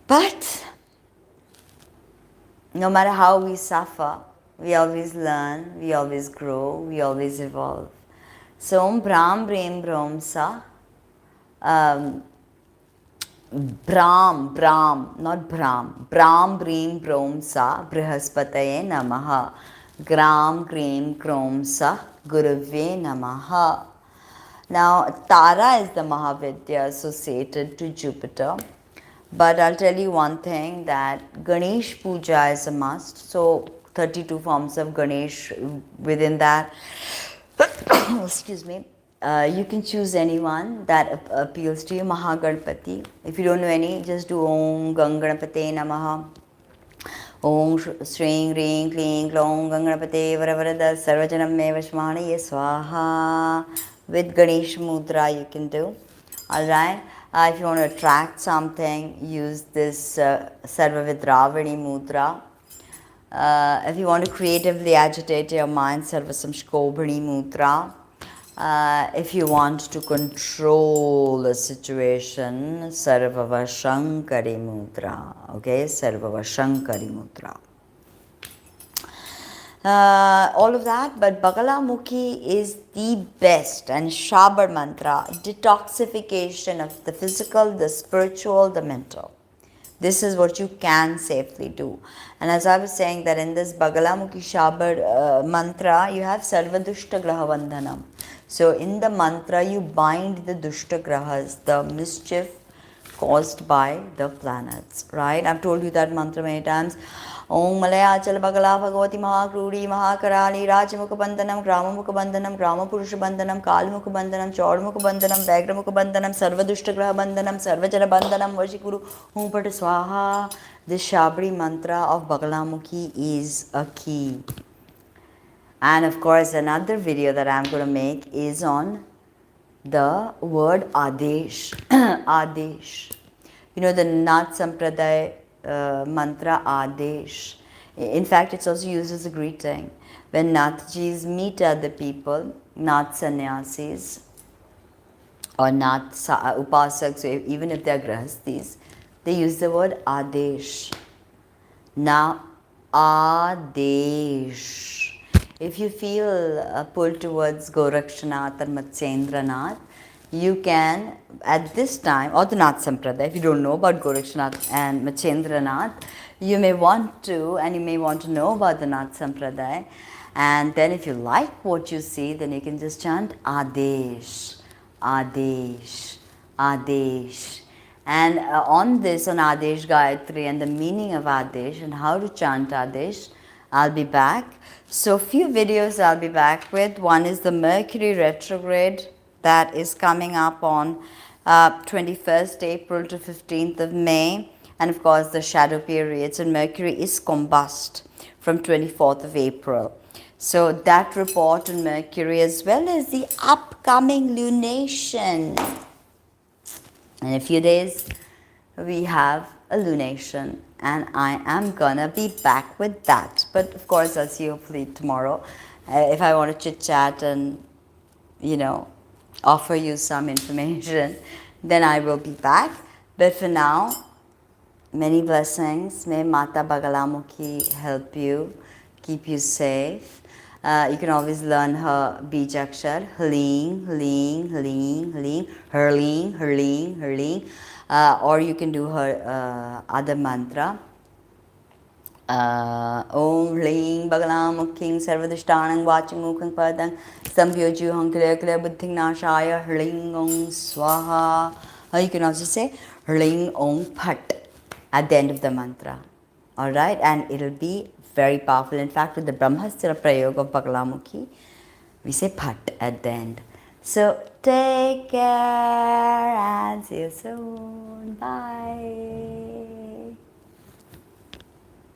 But no matter how we suffer, we always learn, we always grow, we always evolve. So Om Brahm Brahm Brahm Sa, not Brahm, Brahm Brahm Brahm Sa, Brihaspataye Namaha, Gram Krim Krom Sa, Gurave Namaha. Now, Tara is the Mahavidya associated to Jupiter. But I'll tell you one thing, that Ganesh Puja is a must. So 32 forms of Ganesh within that. Excuse me. You can choose anyone that appeals to you. Mahaganpati. If you don't know any, just do Om Ganganapate Namaha. Om Shring Ring Kling Klong Ganganapate Varavarada Sarvajanam Mevashmani Swaha. With Ganesh Mudra you can do. Alright. If you want to attract something, use this Sarva Vidravani Mudra. If you want to creatively agitate your mind, Sarva Samshkobhani Mudra. If you want to control a situation, Sarva Vashankari Mudra. Okay, Sarva Vashankari Mudra. All of that, but Bagalamukhi is the best, and Shabar mantra, detoxification of the physical, the spiritual, the mental. This is what you can safely do. And as I was saying, that in this Bagalamukhi Shabar mantra, you have Sarva Dushta Graha Vandhanam. So in the mantra, you bind the Dushta Grahas, the mischief caused by the planets, right? I've told you that mantra many times. Om Malaya Chal Bagala Bhagavati Mahakruri Mahakarali Rajamukha Bandhanam Gramamukha Bandhanam Gramapurusha Bandhanam Kalmukha Bandhanam Chaudmukha Bandhanam Vagramukha Bandhanam Sarva Dushta Graha Bandhanam Sarva Jana Bandhanam Vashikuru Hum Pata Swaha. This Shabri mantra of Bagalamukhi is a key. And of course, another video that I'm going to make is on the word Adesh. Adesh. You know the Nath Sampradaya mantra Adesh. In fact, it's also used as a greeting. When Nathjis meet other people, Nath Sannyasis or Nath Upasaks, even if they are Grahastis, they use the word Adesh. Now, Adesh. If you feel pulled towards Gorakshanath or Matsyendranath, you can at this time, or the Nath Sampradaya, if you don't know about Gorakshanath and Matsyendranath, you may want to, and you may want to know about the Nath Sampradaya. And then if you like what you see, then you can just chant Adesh, Adesh, Adesh. And on this, on Adesh Gayatri and the meaning of Adesh and how to chant Adesh, I'll be back. So few videos I'll be back with. One is the Mercury retrograde that is coming up on 21st April to 15th of May. And of course the shadow periods, and Mercury is combust from 24th of April. So that report on Mercury, as well as the upcoming lunation. In a few days we have a lunation, and I am gonna be back with that. But of course I'll see you hopefully tomorrow. If I want to chit chat and offer you some information, then I will be back. But for now, many blessings. May Mata Bagalamukhi help you, keep you safe. You can always learn her Bijakshar, Hling, Hling, Hling, Hling, Herling, Herling, Herling. Or you can do her other mantra. Om Hling Bagalamukhi Sarvadishtanang Vachimukhaṃ Padang Sambhyojuham Kriya Kriya Buddhing Nashaya Hling Om Swaha. Or you can also say Hling Om Phat at the end of the mantra. Alright, and it'll be very powerful. In fact, with the Brahmastra Prayoga of Bagalamukhi, we say Phat at the end. So take care and see you soon. Bye.